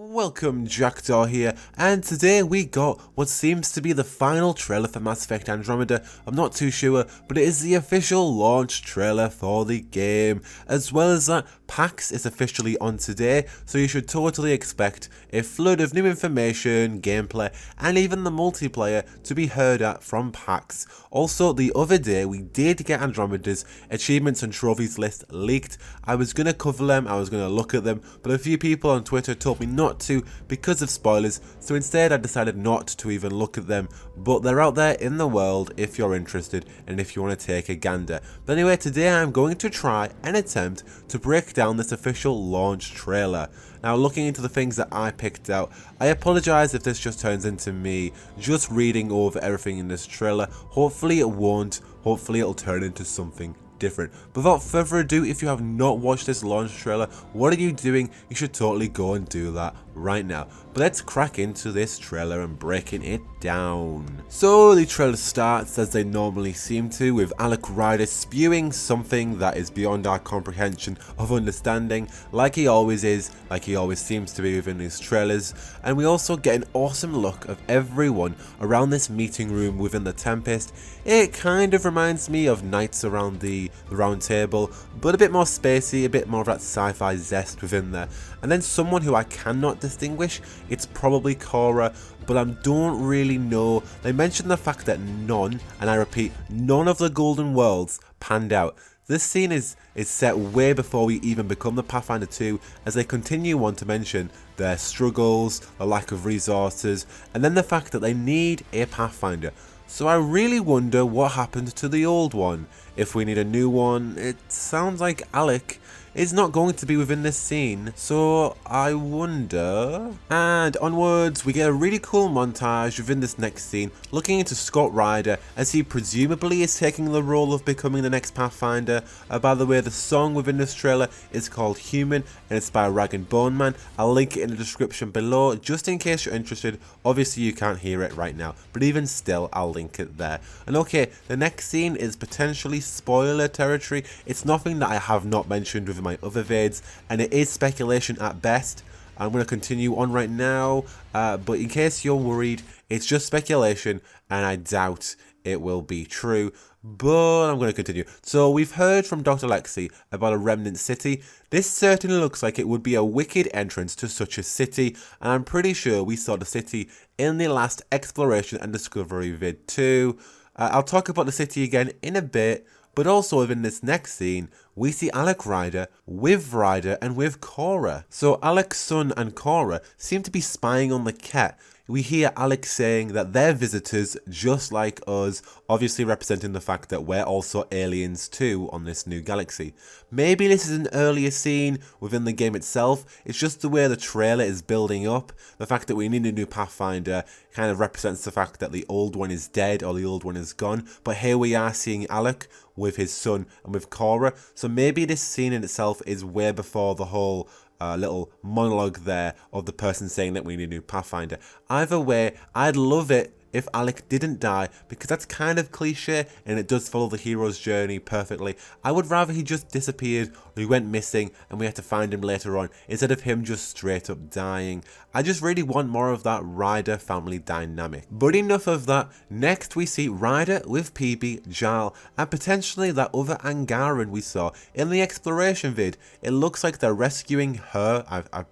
Welcome, Jackdaw here, and today we got what seems to be the final trailer for Mass Effect Andromeda. I'm not too sure, but it is the official launch trailer for the game. As well as that, PAX is officially on today, so you should totally expect a flood of new information, gameplay, and even the multiplayer to be heard at from PAX. Also, the other day we did get Andromeda's achievements and trophies list leaked. I was going to cover them, I was going to look at them, but a few people on Twitter told me not to because of spoilers, so instead I decided not to even look at them, but they're out there in the world if you're interested and if you want to take a gander. But anyway, today I'm going to try and attempt to break down this official launch trailer. Now, looking into the things that I picked out, I apologise if this just turns into me just reading over everything in this trailer. Hopefully it won't, hopefully it'll turn into something different. But without further ado, if you have not watched this launch trailer, what are you doing? You should totally go and do that right now. But let's crack into this trailer and breaking it down. So the trailer starts as they normally seem to, with Alec Ryder spewing something that is beyond our comprehension of understanding, like he always is, like he always seems to be within these trailers. And we also get an awesome look of everyone around this meeting room within the Tempest. It kind of reminds me of Knights around the round table, but a bit more spacey, a bit more of that sci-fi zest within there. And then someone who I cannot distinguish, it's probably Cora, but I don't really know. They mentioned the fact that none, and I repeat, none of the Golden Worlds panned out. This scene is set way before we even become the Pathfinder 2, as they continue on to mention their struggles, the lack of resources, and then the fact that they need a Pathfinder. So I really wonder what happened to the old one. If we need a new one, it sounds like Alec is not going to be within this scene, so I wonder. And onwards, we get a really cool montage within this next scene, looking into Scott Ryder as he presumably is taking the role of becoming the next Pathfinder. By the way, the song within this trailer is called Human, and it's by Rag and Bone Man. I'll link it in the description below, just in case you're interested. Obviously you can't hear it right now, but even still, I'll link it there. And okay, the next scene is potentially spoiler territory. It's nothing that I have not mentioned within my other vids, and it is speculation at best. I'm going to continue on right now, but in case you're worried, it's just speculation, and I doubt it will be true, but I'm going to continue. So we've heard from Dr. Lexi about a remnant city. This certainly looks like it would be a wicked entrance to such a city, and I'm pretty sure we saw the city in the last exploration and discovery vid too. I'll talk about the city again in a bit, but also within this next scene, we see Alec Ryder and with Cora. So Alec's son and Cora seem to be spying on the cat. We hear Alex saying that they're visitors just like us, obviously representing the fact that we're also aliens too on this new galaxy. Maybe this is an earlier scene within the game itself, it's just the way the trailer is building up. The fact that we need a new Pathfinder kind of represents the fact that the old one is dead or the old one is gone, but here we are seeing Alec with his son and with Cora, so maybe this scene in itself is way before the whole little monologue there of the person saying that we need a new Pathfinder. Either way, I'd love it if Alec didn't die, because that's kind of cliche and it does follow the hero's journey perfectly. I would rather he just disappeared or he went missing and we had to find him later on, instead of him just straight up dying. I just really want more of that Ryder family dynamic. But enough of that. Next we see Ryder with PB, Jal, and potentially that other Angaran we saw in the exploration vid. It looks like they're rescuing her,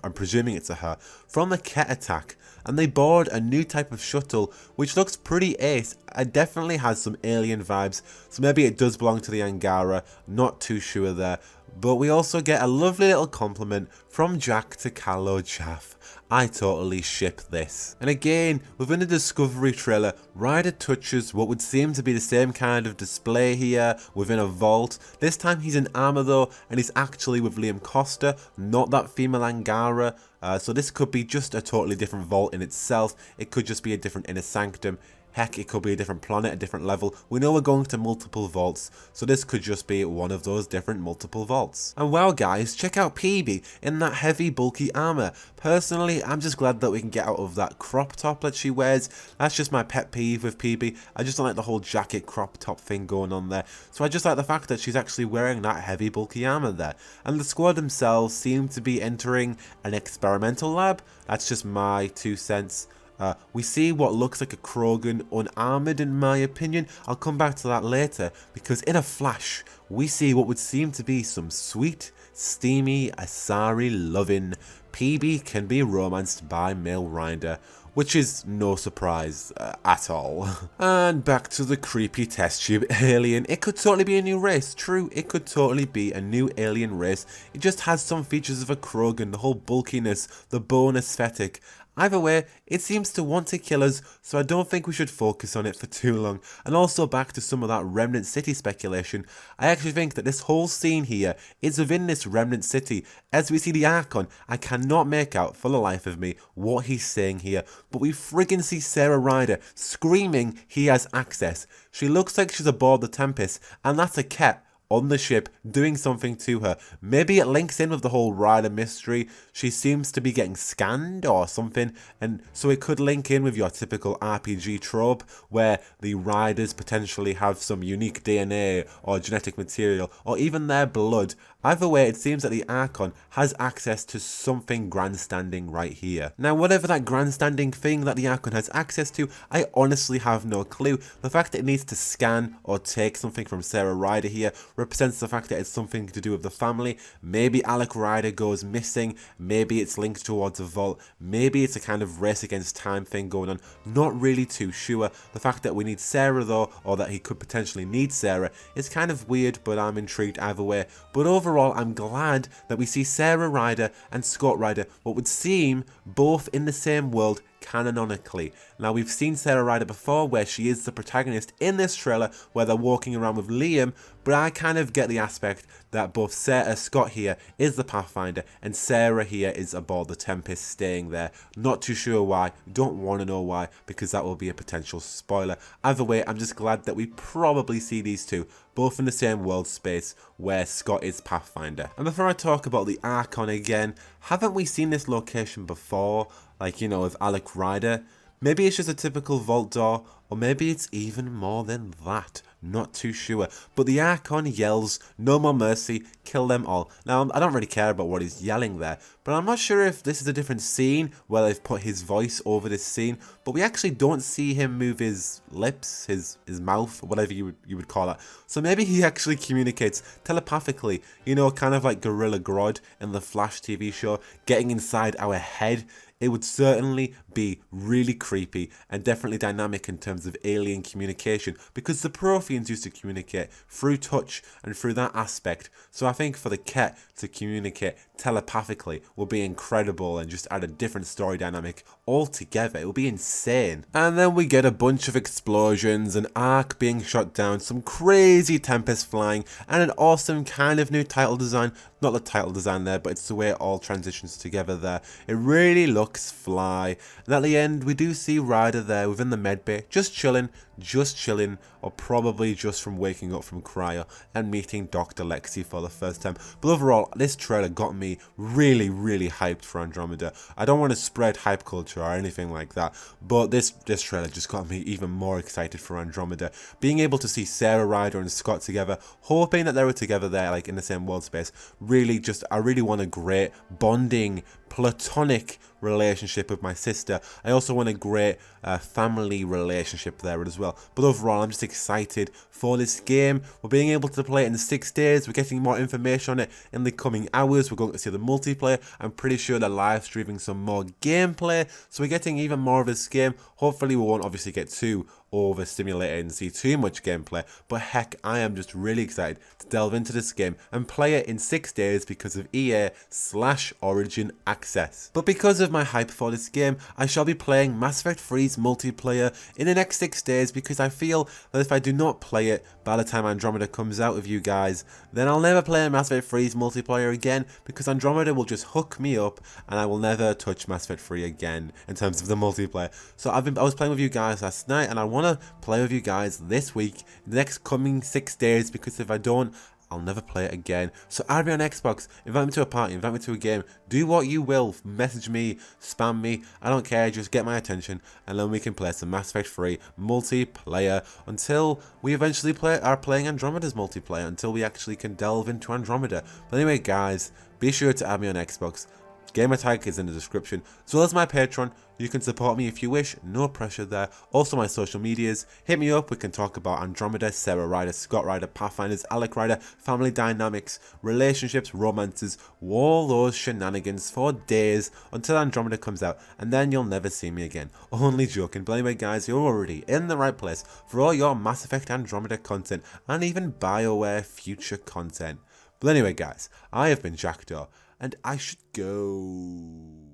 I'm presuming it's a her, from the Ket attack. And they board a new type of shuttle, which looks pretty ace. It definitely has some alien vibes, so maybe it does belong to the Angara, not too sure there. But we also get a lovely little compliment from Jack to Callow Chaff. I totally ship this. And again, within the Discovery trailer, Ryder touches what would seem to be the same kind of display here within a vault. This time he's in armor though, and he's actually with Liam Costa, not that female Angara. So this could be just a totally different vault in itself. It could just be a different inner sanctum. Heck, it could be a different planet, a different level. We know we're going to multiple vaults, so this could just be one of those different multiple vaults. And wow guys, check out Peebee in that heavy bulky armor. Personally, I'm just glad that we can get out of that crop top that she wears. That's just my pet peeve with Peebee. I just don't like the whole jacket crop top thing going on there. So I just like the fact that she's actually wearing that heavy bulky armor there. And the squad themselves seem to be entering an experimental lab. That's just my 2 cents. We see what looks like a Krogan unarmoured in my opinion. I'll come back to that later because in a flash we see what would seem to be some sweet, steamy, Asari loving. Peebee can be romanced by male rider, which is no surprise at all. And back to the creepy test tube alien. It could totally be a new race. True, it could totally be a new alien race. It just has some features of a Krogan, the whole bulkiness, the bone aesthetic. Either way, it seems to want to kill us, so I don't think we should focus on it for too long. And also back to some of that Remnant City speculation, I actually think that this whole scene here is within this Remnant City. As we see the Archon, I cannot make out for the life of me what he's saying here, but we friggin' see Sarah Ryder screaming he has access. She looks like she's aboard the Tempest, and that's a cat on the ship doing something to her. Maybe it links in with the whole Ryder mystery. She seems to be getting scanned or something, and so it could link in with your typical RPG trope where the Riders potentially have some unique DNA or genetic material or even their blood. Either way, it seems that the Archon has access to something grandstanding right here. Now, whatever that grandstanding thing that the Archon has access to, I honestly have no clue. The fact that it needs to scan or take something from Sarah Ryder here represents the fact that it's something to do with the family. Maybe Alec Ryder goes missing, maybe it's linked towards a vault, maybe it's a kind of race against time thing going on. Not really too sure. The fact that we need Sarah though, or that he could potentially need Sarah, is kind of weird, but I'm intrigued either way. But overall, I'm glad that we see Sarah Ryder and Scott Ryder, what would seem both in the same world canonically. Now, we've seen Sarah Ryder before where she is the protagonist in this trailer where they're walking around with Liam, but I kind of get the aspect that both Scott here is the Pathfinder and Sarah here is aboard the Tempest staying there. Not too sure why, don't want to know why, because that will be a potential spoiler. Either way, I'm just glad that we probably see these two both in the same world space where Scott is Pathfinder. And before I talk about the Archon again, haven't we seen this location before? Like, you know, with Alec Ryder? Maybe it's just a typical vault door, or maybe it's even more than that. Not too sure. But the Archon yells, "No more mercy, kill them all." Now, I don't really care about what he's yelling there, but I'm not sure if this is a different scene where they've put his voice over this scene, but we actually don't see him move his lips, his mouth, whatever you would call it. So maybe he actually communicates telepathically, you know, kind of like Gorilla Grodd in the Flash TV show, getting inside our head. It would certainly be really creepy and definitely dynamic in terms of alien communication, because the Protheans used to communicate through touch and through that aspect. So I think for the Ket to communicate telepathically will be incredible and just add a different story dynamic altogether. It will be insane. And then we get a bunch of explosions, an arc being shot down, some crazy Tempest flying, and an awesome kind of new title design. Not the title design there, but it's the way it all transitions together there. It really looks fly. And at the end, we do see Ryder there within the medbay, just chilling, or probably just from waking up from cryo and meeting Dr. Lexi for the first time. But overall, this trailer got me really hyped for Andromeda. I don't want to spread hype culture or anything like that, but this trailer just got me even more excited for Andromeda. Being able to see Sarah Ryder and Scott together, hoping that they were together there, like in the same world space, I really want a great bonding, platonic relationship with my sister. I also want a great family relationship there as well. But overall, I'm just excited for this game. We're being able to play it in 6 days. We're getting more information on it in the coming hours. We're going to see the multiplayer. I'm pretty sure they're live streaming some more gameplay, so we're getting even more of this game. Hopefully we won't obviously get too overstimulated and see too much gameplay, but heck, I am just really excited to delve into this game and play it in 6 days because of EA/Origin access. But because of my hype for this game, I shall be playing Mass Effect 3's multiplayer in the next 6 days, because I feel that if I do not play it by the time Andromeda comes out with you guys, then I'll never play Mass Effect 3's multiplayer again, because Andromeda will just hook me up and I will never touch Mass Effect 3 again in terms of the multiplayer. So I was playing with you guys last night and I wanted want to play with you guys this week, the next coming 6 days, because if I don't, I'll never play it again. So add me on Xbox, invite me to a party, invite me to a game, do what you will, message me, spam me, I don't care, just get my attention, and then we can play some Mass Effect 3 multiplayer until we eventually are playing Andromeda's multiplayer, until we actually can delve into Andromeda. But anyway guys, be sure to add me on Xbox. Gamer tag is in the description, as well as my Patreon. You can support me if you wish, no pressure there. Also my social medias, hit me up, we can talk about Andromeda, Sarah Ryder, Scott Ryder, Pathfinders, Alec Ryder, family dynamics, relationships, romances, all those shenanigans for days until Andromeda comes out, and then you'll never see me again. Only joking, but anyway guys, you're already in the right place for all your Mass Effect Andromeda content, and even BioWare future content. But anyway guys, I have been Jackdaw, and I should go.